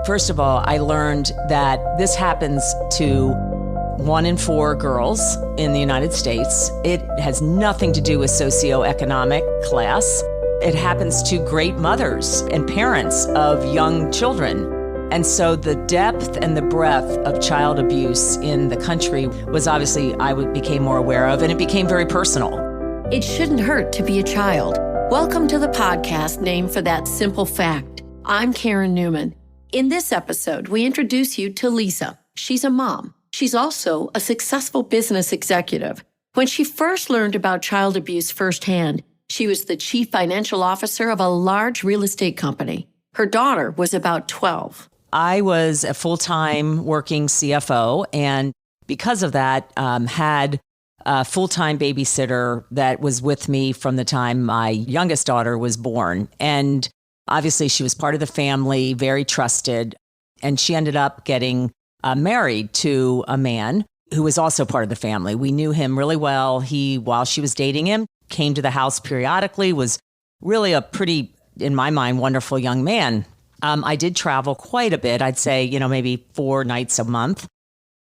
First of all, I learned that this happens to 1 in 4 girls in the United States. It has nothing to do with socioeconomic class. It happens to great mothers and parents of young children. And so the depth and the breadth of child abuse in the country was obviously became more aware of, and it became very personal. It shouldn't hurt to be a child. Welcome to the podcast named for that simple fact. I'm Karen Newman. In this episode, we introduce you to Lisa. She's a mom. She's also a successful business executive. When she first learned about child abuse firsthand, she was the chief financial officer of a large real estate company. Her daughter was about 12. I was a full-time working CFO, and because of that, had a full-time babysitter that was with me from the time my youngest daughter was born. And obviously, she was part of the family, very trusted, and she ended up getting married to a man who was also part of the family. We knew him really well. He, while she was dating him, came to the house periodically, was really a pretty, in my mind, wonderful young man. I did travel quite a bit. I'd say, maybe 4 nights a month.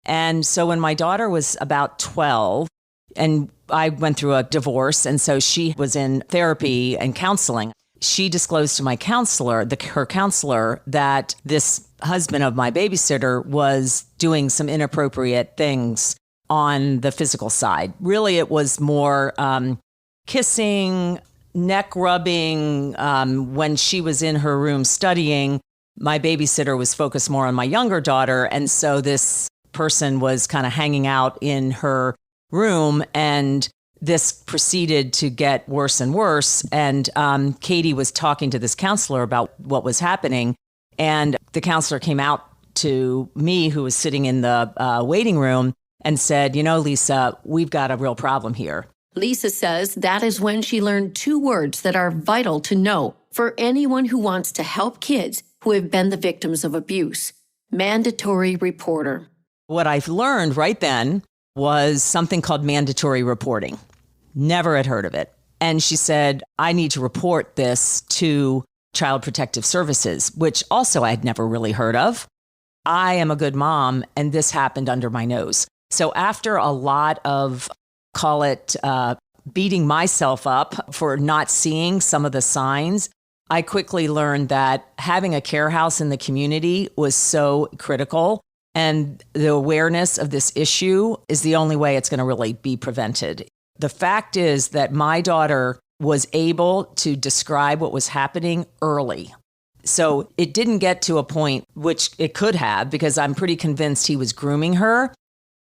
And so when my daughter was about 12, and I went through a divorce, and so she was in therapy and counseling, she disclosed to my counselor, her counselor, that this husband of my babysitter was doing some inappropriate things on the physical side. Really, it was more kissing, neck rubbing. When she was in her room studying, my babysitter was focused more on my younger daughter. And so this person was kind of hanging out in her room, and this proceeded to get worse and worse. And Katie was talking to this counselor about what was happening. And the counselor came out to me, who was sitting in the waiting room, and said, Lisa, we've got a real problem here. Lisa says that is when she learned 2 words that are vital to know for anyone who wants to help kids who have been the victims of abuse. Mandatory reporter. What I've learned right then was something called mandatory reporting. Never had heard of it. And she said, I need to report this to Child Protective Services, which also I had never really heard of. I am a good mom, and this happened under my nose. So after a lot of, call it beating myself up for not seeing some of the signs, I quickly learned that having a care house in the community was so critical. And the awareness of this issue is the only way it's going to really be prevented. The fact is that my daughter was able to describe what was happening early. So it didn't get to a point, which it could have, because I'm pretty convinced he was grooming her.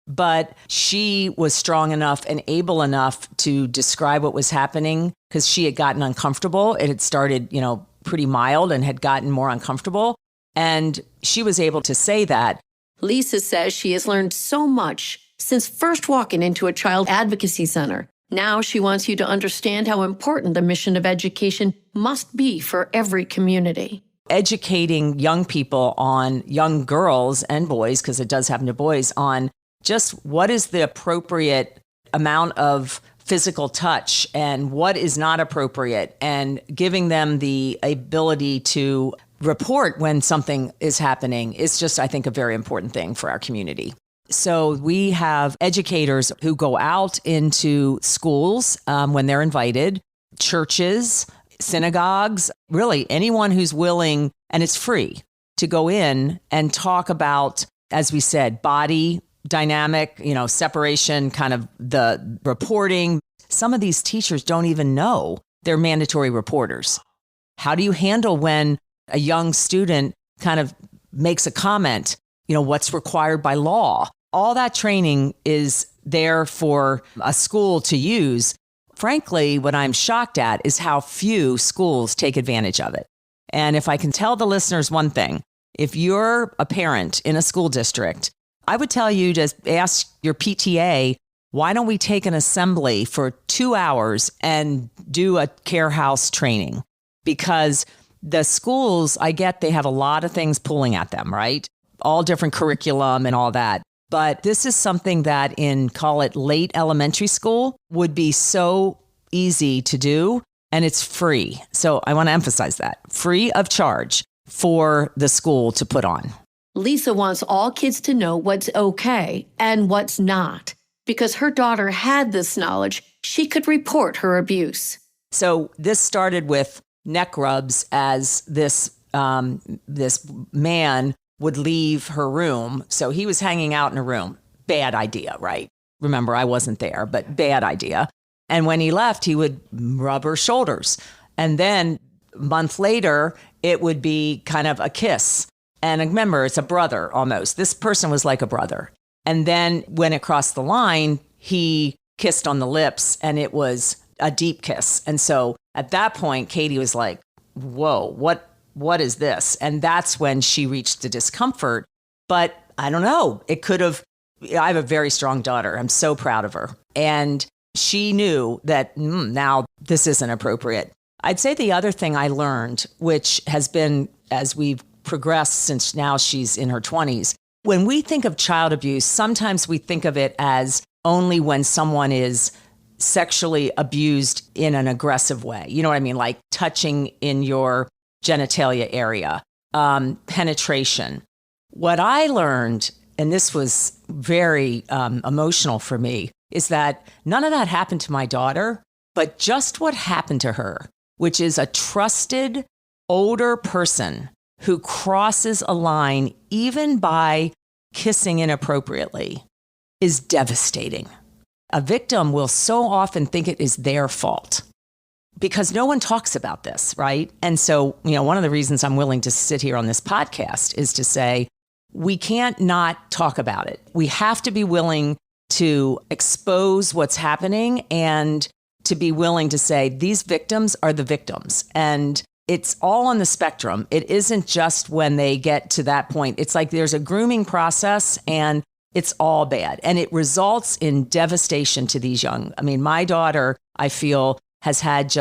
But she was strong enough and able enough to describe what was happening, because she had gotten uncomfortable. It had started, pretty mild and had gotten more uncomfortable. And she was able to say that. Lisa says she has learned so much since first walking into a Child Advocacy Center. Now she wants you to understand how important the mission of education must be for every community. Educating young people young girls and boys, because it does happen to boys, on just what is the appropriate amount of physical touch and what is not appropriate, and giving them the ability to report when something is happening is just, I think, a very important thing for our community. So we have educators who go out into schools when they're invited, churches, synagogues, really anyone who's willing, and it's free, to go in and talk about, as we said, body dynamic, separation, kind of the reporting. Some of these teachers don't even know they're mandatory reporters. How do you handle when a young student kind of makes a comment, what's required by law? All that training is there for a school to use. Frankly, what I'm shocked at is how few schools take advantage of it. And if I can tell the listeners one thing, if you're a parent in a school district, I would tell you to ask your PTA, why don't we take an assembly for 2 hours and do a care house training? Because the schools, I get they have a lot of things pulling at them, right? All different curriculum and all that. But this is something that in, call it late elementary school, would be so easy to do, and it's free. So I want to emphasize that. Free of charge. for the school to put on. Lisa wants all kids to know what's okay and what's not. Because her daughter had this knowledge, she could report her abuse. So this started with neck rubs as this man would leave her room. So he was hanging out in a room. Bad idea, right? Remember, I wasn't there, but bad idea. And when he left, he would rub her shoulders. And then a month later, it would be kind of a kiss. And remember, it's a brother almost. This person was like a brother. And then when it crossed the line, he kissed on the lips and it was a deep kiss. And so at that point, Katie was like, whoa, what is this? And that's when she reached the discomfort. But I don't know, it could have, I have a very strong daughter. I'm so proud of her. And she knew that now this isn't appropriate. I'd say the other thing I learned, which has been as we've progressed since now she's in her 20s, when we think of child abuse, sometimes we think of it as only when someone is sexually abused in an aggressive way. You know what I mean? Like touching in your genitalia area, penetration. What I learned, and this was very emotional for me, is that none of that happened to my daughter, but just what happened to her, which is a trusted older person who crosses a line even by kissing inappropriately, is devastating. A victim will so often think it is their fault because no one talks about this, right? And so, one of the reasons I'm willing to sit here on this podcast is to say, we can't not talk about it. We have to be willing to expose what's happening and to be willing to say, these victims are the victims. And it's all on the spectrum. It isn't just when they get to that point. It's like there's a grooming process and it's all bad. And it results in devastation to these young. I mean, my daughter, I feel, has had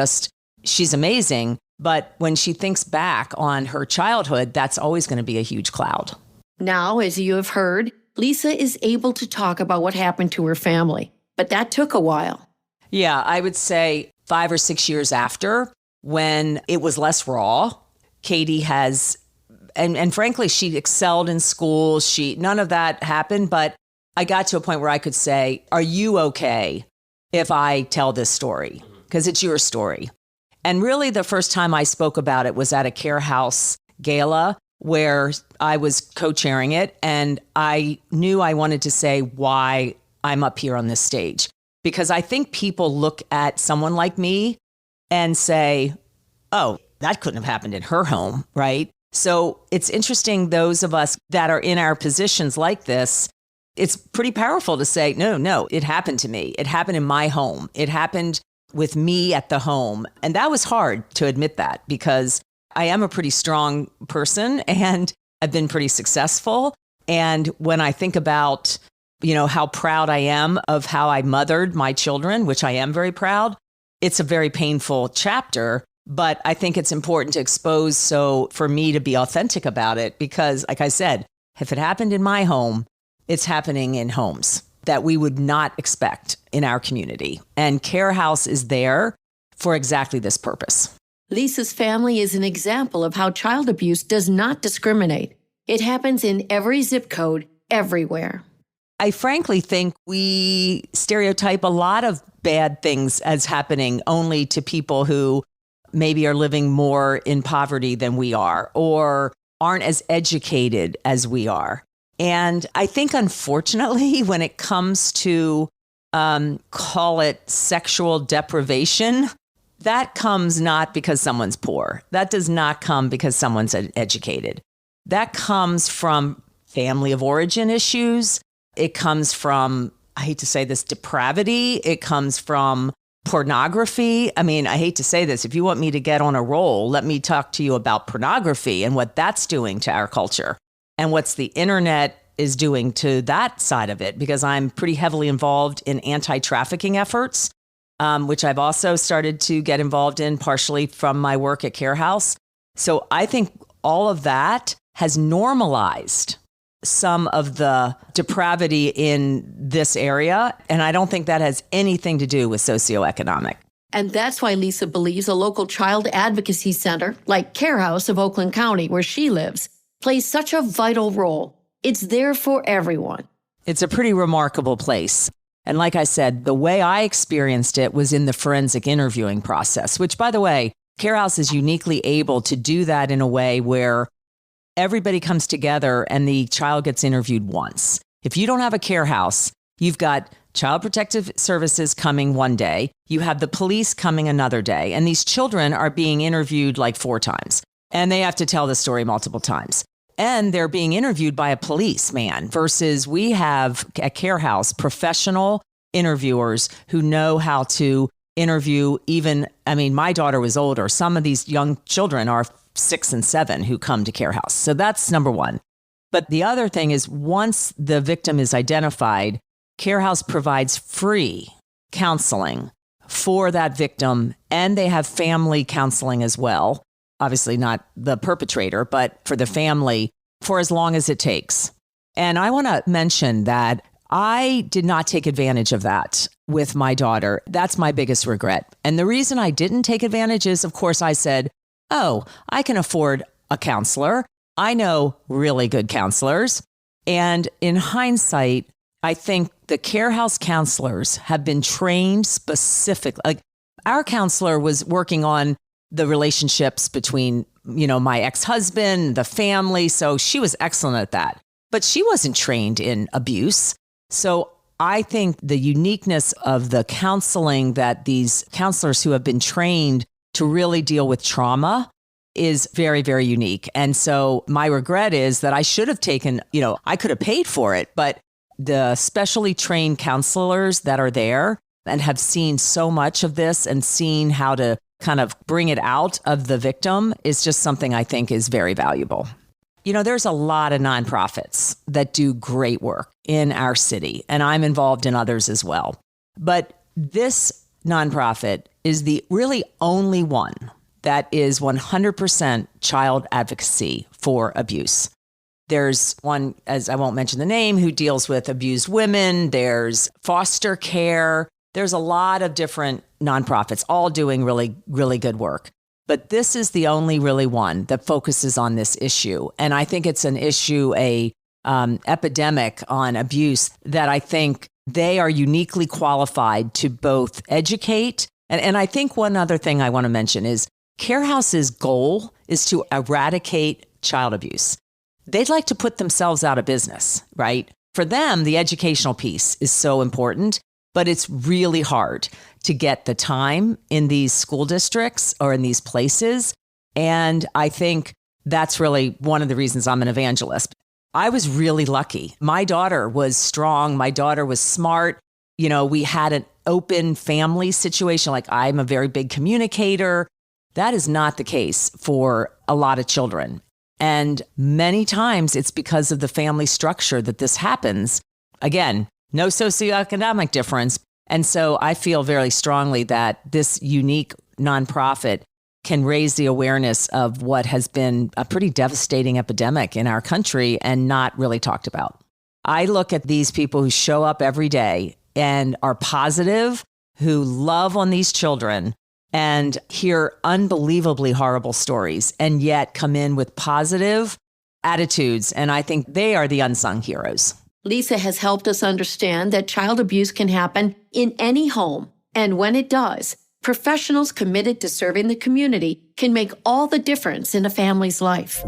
she's amazing. But when she thinks back on her childhood, that's always going to be a huge cloud. Now, as you have heard, Lisa is able to talk about what happened to her family. But that took a while. Yeah, I would say 5 or 6 years after, when it was less raw, Katie has, and frankly, she excelled in school. None of that happened, but I got to a point where I could say, are you okay if I tell this story? Because it's your story. And really the first time I spoke about it was at a Care House gala where I was co-chairing it. And I knew I wanted to say why I'm up here on this stage. Because I think people look at someone like me and say, oh, that couldn't have happened in her home, right? So it's interesting, those of us that are in our positions like this, it's pretty powerful to say, no, it happened to me. It happened in my home. It happened with me at the home. And that was hard to admit that because I am a pretty strong person and I've been pretty successful. And when I think about, how proud I am of how I mothered my children, which I am very proud, it's a very painful chapter, but I think it's important to expose so for me to be authentic about it because, like I said, if it happened in my home, it's happening in homes that we would not expect in our community. And Care House is there for exactly this purpose. Lisa's family is an example of how child abuse does not discriminate. It happens in every zip code, everywhere. I frankly think we stereotype a lot of bad things as happening only to people who maybe are living more in poverty than we are or aren't as educated as we are. And I think, unfortunately, when it comes to call it sexual deprivation, that comes not because someone's poor. That does not come because someone's educated. That comes from family of origin issues. It comes from, I hate to say this, depravity. It comes from pornography. I mean, I hate to say this. If you want me to get on a roll, let me talk to you about pornography and what that's doing to our culture and what's the internet is doing to that side of it, because I'm pretty heavily involved in anti-trafficking efforts, which I've also started to get involved in partially from my work at Care House. So I think all of that has normalized some of the depravity in this area. And I don't think that has anything to do with socioeconomic. And that's why Lisa believes a local child advocacy center, like Care House of Oakland County, where she lives, plays such a vital role. It's there for everyone. It's a pretty remarkable place. And like I said, the way I experienced it was in the forensic interviewing process, which, by the way, Care House is uniquely able to do that in a way where everybody comes together and the child gets interviewed once. If you don't have a Care House, you've got Child Protective Services coming one day, you have the police coming another day, and these children are being interviewed like 4 times, and they have to tell the story multiple times. And they're being interviewed by a policeman versus we have at Care House professional interviewers who know how to interview my daughter was older. Some of these young children are 6 and 7 who come to Care House. So that's number one. But the other thing is once the victim is identified, Care House provides free counseling for that victim, and they have family counseling as well. Obviously not the perpetrator, but for the family for as long as it takes. And I want to mention that I did not take advantage of that with my daughter. That's my biggest regret. And the reason I didn't take advantage is, of course, I said, oh, I can afford a counselor. I know really good counselors. And in hindsight, I think the Care House counselors have been trained specifically. Like our counselor was working on the relationships between, my ex-husband, the family. So she was excellent at that, but she wasn't trained in abuse. So I think the uniqueness of the counseling that these counselors who have been trained to really deal with trauma is very, very unique. And so my regret is that I should have taken, I could have paid for it, but the specially trained counselors that are there and have seen so much of this and seen how to kind of bring it out of the victim is just something I think is very valuable. There's a lot of nonprofits that do great work in our city, and I'm involved in others as well. But this nonprofit is the really only one that is 100% child advocacy for abuse. There's one, as I won't mention the name, who deals with abused women. There's foster care. There's a lot of different nonprofits all doing really, really good work. But this is the only really one that focuses on this issue. And I think it's an issue, epidemic on abuse that I think they are uniquely qualified to both educate. And I think one other thing I want to mention is Care House's goal is to eradicate child abuse. They'd like to put themselves out of business, right? For them, the educational piece is so important, but it's really hard to get the time in these school districts or in these places. And I think that's really one of the reasons I'm an evangelist. I was really lucky. My daughter was strong. My daughter was smart. We had an open family situation. Like I'm a very big communicator. That is not the case for a lot of children. And many times it's because of the family structure that this happens. Again, no socioeconomic difference. And so I feel very strongly that this unique nonprofit can raise the awareness of what has been a pretty devastating epidemic in our country and not really talked about. I look at these people who show up every day and are positive, who love on these children and hear unbelievably horrible stories and yet come in with positive attitudes. And I think they are the unsung heroes. Lisa has helped us understand that child abuse can happen in any home. And when it does, professionals committed to serving the community can make all the difference in a family's life.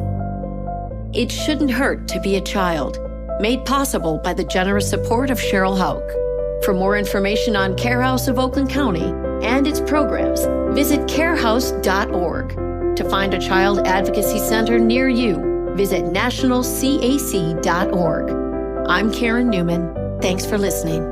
It shouldn't hurt to be a child. Made possible by the generous support of Cheryl Hauk. For more information on Care House of Oakland County and its programs, visit carehouse.org. To find a child advocacy center near you, visit nationalcac.org. I'm Karen Newman. Thanks for listening.